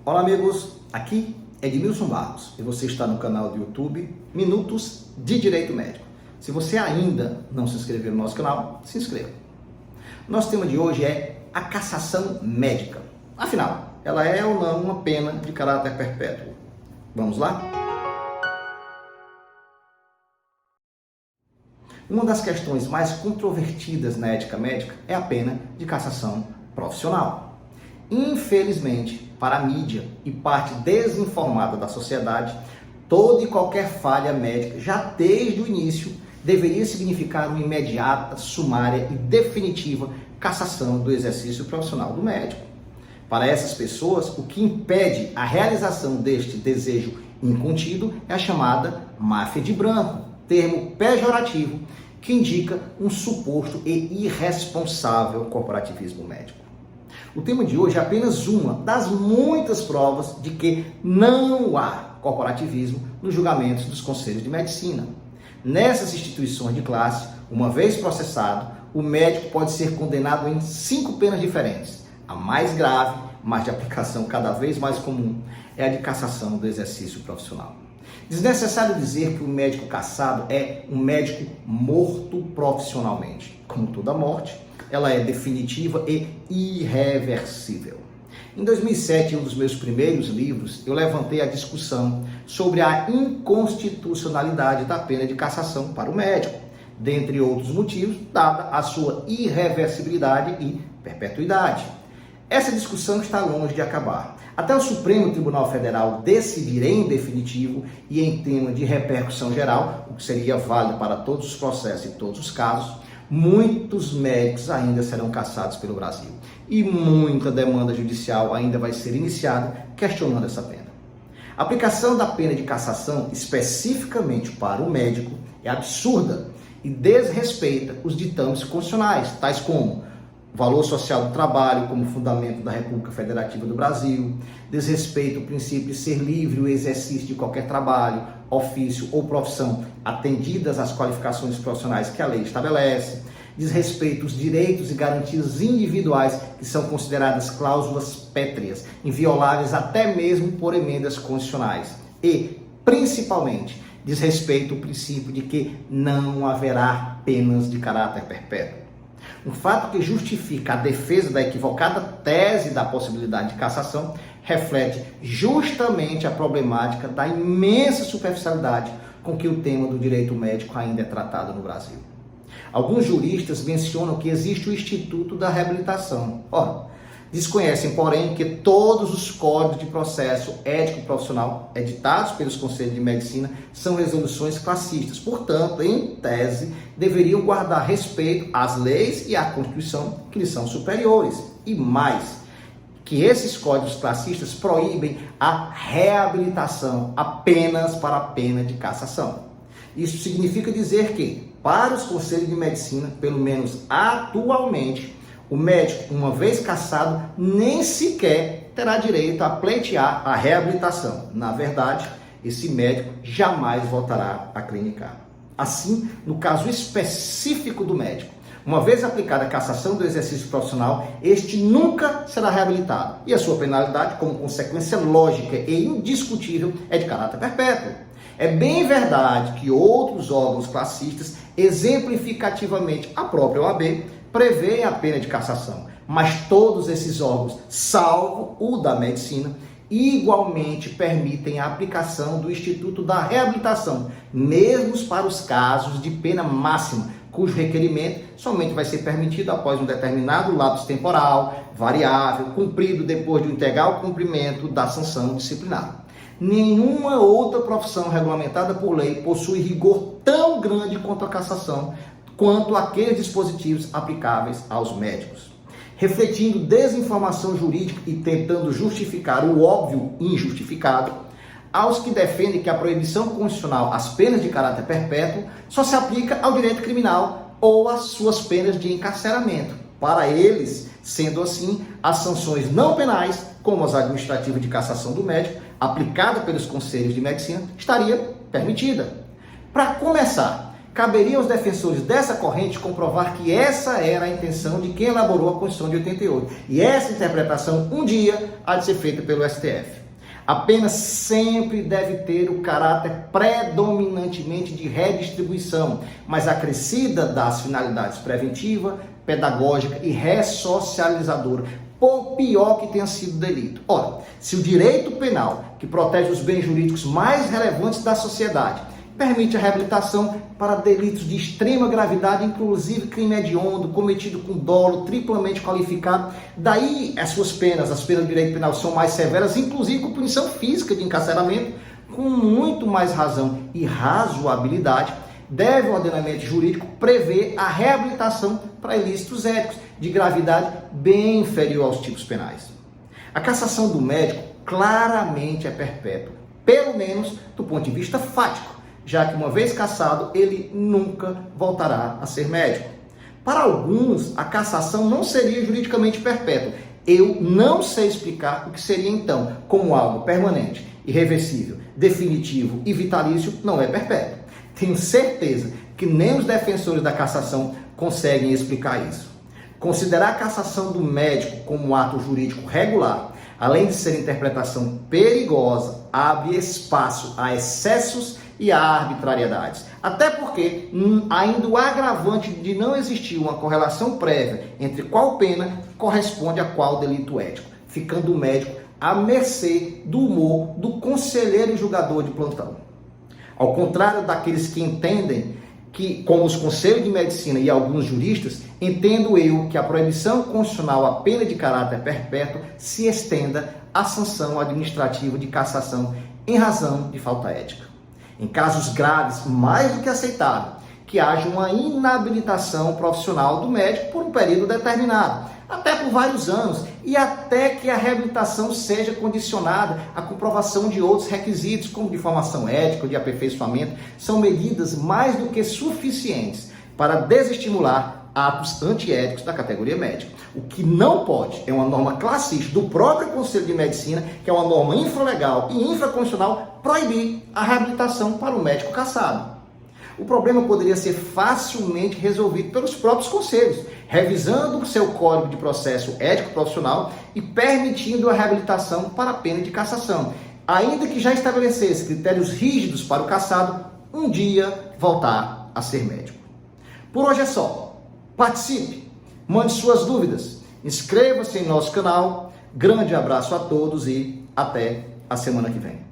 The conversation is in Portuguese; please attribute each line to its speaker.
Speaker 1: Olá amigos, aqui é Edmilson Barros e você está no canal do YouTube Minutos de Direito Médico. Se você ainda não se inscreveu no nosso canal, se inscreva. Nosso tema de hoje é a cassação médica. Afinal, ela é ou não uma pena de caráter perpétuo? Vamos lá? Uma das questões mais controvertidas na ética médica é a pena de cassação profissional. Infelizmente, para a mídia e parte desinformada da sociedade, toda e qualquer falha médica, já desde o início, deveria significar uma imediata, sumária e definitiva cassação do exercício profissional do médico. Para essas pessoas, o que impede a realização deste desejo incontido é a chamada máfia de branco, termo pejorativo que indica um suposto e irresponsável corporativismo médico. O tema de hoje é apenas uma das muitas provas de que não há corporativismo nos julgamentos dos conselhos de medicina. Nessas instituições de classe, uma vez processado, o médico pode ser condenado em 5 penas diferentes. A mais grave, mas de aplicação cada vez mais comum, é a de cassação do exercício profissional. Desnecessário dizer que o médico cassado é um médico morto profissionalmente. Como toda morte, ela é definitiva e irreversível. Em 2007, em um dos meus primeiros livros, eu levantei a discussão sobre a inconstitucionalidade da pena de cassação para o médico, dentre outros motivos, dada a sua irreversibilidade e perpetuidade. Essa discussão está longe de acabar. Até o Supremo Tribunal Federal decidir em definitivo e em tema de repercussão geral, o que seria válido para todos os processos e todos os casos, muitos médicos ainda serão cassados pelo Brasil e muita demanda judicial ainda vai ser iniciada questionando essa pena. A aplicação da pena de cassação especificamente para o médico é absurda e desrespeita os ditames constitucionais, tais como o valor social do trabalho como fundamento da República Federativa do Brasil, desrespeita o princípio de ser livre o exercício de qualquer trabalho, ofício ou profissão, atendidas as qualificações profissionais que a lei estabelece, desrespeita os direitos e garantias individuais que são consideradas cláusulas pétreas, invioláveis até mesmo por emendas constitucionais e, principalmente, desrespeita o princípio de que não haverá penas de caráter perpétuo. Um fato que justifica a defesa da equivocada tese da possibilidade de cassação reflete justamente a problemática da imensa superficialidade com que o tema do direito médico ainda é tratado no Brasil. Alguns juristas mencionam que existe o Instituto da Reabilitação. Ora, desconhecem, porém, que todos os códigos de processo ético profissional editados pelos conselhos de medicina são resoluções classistas. Portanto, em tese, deveriam guardar respeito às leis e à Constituição que lhes são superiores. E mais, que esses códigos classistas proíbem a reabilitação apenas para a pena de cassação. Isso significa dizer que, para os conselhos de medicina, pelo menos atualmente, o médico, uma vez cassado, nem sequer terá direito a pleitear a reabilitação. Na verdade, esse médico jamais voltará a clinicar. Assim, no caso específico do médico, uma vez aplicada a cassação do exercício profissional, este nunca será reabilitado. E a sua penalidade, como consequência lógica e indiscutível, é de caráter perpétuo. É bem verdade que outros órgãos classistas, exemplificativamente a própria OAB, prevê a pena de cassação, mas todos esses órgãos, salvo o da medicina, igualmente permitem a aplicação do Instituto da Reabilitação, mesmo para os casos de pena máxima, cujo requerimento somente vai ser permitido após um determinado lapso temporal, variável, cumprido depois de um integral cumprimento da sanção disciplinar. Nenhuma outra profissão regulamentada por lei possui rigor tão grande quanto a cassação, quanto aqueles dispositivos aplicáveis aos médicos. Refletindo desinformação jurídica e tentando justificar o óbvio injustificado, aos que defendem que a proibição constitucional às penas de caráter perpétuo só se aplica ao direito criminal ou às suas penas de encarceramento. Para eles, sendo assim, as sanções não penais, como as administrativas de cassação do médico, aplicada pelos conselhos de medicina, estaria permitida. Para começar, caberia aos defensores dessa corrente comprovar que essa era a intenção de quem elaborou a Constituição de 88. E essa interpretação, um dia, há de ser feita pelo STF. A pena sempre deve ter o caráter predominantemente de redistribuição, mas acrescida das finalidades preventiva, pedagógica e ressocializadora, por pior que tenha sido o delito. Ora, se o direito penal, que protege os bens jurídicos mais relevantes da sociedade, permite a reabilitação para delitos de extrema gravidade, inclusive crime hediondo, cometido com dolo, triplamente qualificado. Daí as suas penas, as penas do direito penal são mais severas, inclusive com punição física de encarceramento, com muito mais razão e razoabilidade. Deve o ordenamento jurídico prever a reabilitação para ilícitos éticos de gravidade bem inferior aos tipos penais. A cassação do médico claramente é perpétua, pelo menos do ponto de vista fático, já que uma vez cassado, ele nunca voltará a ser médico. Para alguns, a cassação não seria juridicamente perpétua. Eu não sei explicar o que seria então, como algo permanente, irreversível, definitivo e vitalício, não é perpétuo. Tenho certeza que nem os defensores da cassação conseguem explicar isso. Considerar a cassação do médico como um ato jurídico regular, além de ser interpretação perigosa, abre espaço a excessos e a arbitrariedades. Até porque ainda o agravante de não existir uma correlação prévia entre qual pena corresponde a qual delito ético, ficando o médico à mercê do humor do conselheiro e julgador de plantão. Ao contrário daqueles que entendem que, como os conselhos de medicina e alguns juristas, entendo eu que a proibição constitucional à pena de caráter perpétuo se estenda à sanção administrativa de cassação em razão de falta ética. Em casos graves, mais do que aceitável, que haja uma inabilitação profissional do médico por um período determinado, até por vários anos, e até que a reabilitação seja condicionada à comprovação de outros requisitos, como de formação ética, de aperfeiçoamento, são medidas mais do que suficientes para desestimular atos antiéticos da categoria médica. O que não pode é uma norma classista do próprio Conselho de Medicina, que é uma norma infralegal e infraconstitucional, proibir a reabilitação para o médico cassado. O problema poderia ser facilmente resolvido pelos próprios conselhos, revisando o seu Código de Processo Ético Profissional e permitindo a reabilitação para a pena de cassação, ainda que já estabelecesse critérios rígidos para o cassado um dia voltar a ser médico. Por hoje é só. Participe, mande suas dúvidas, inscreva-se em nosso canal. Grande abraço a todos e até a semana que vem.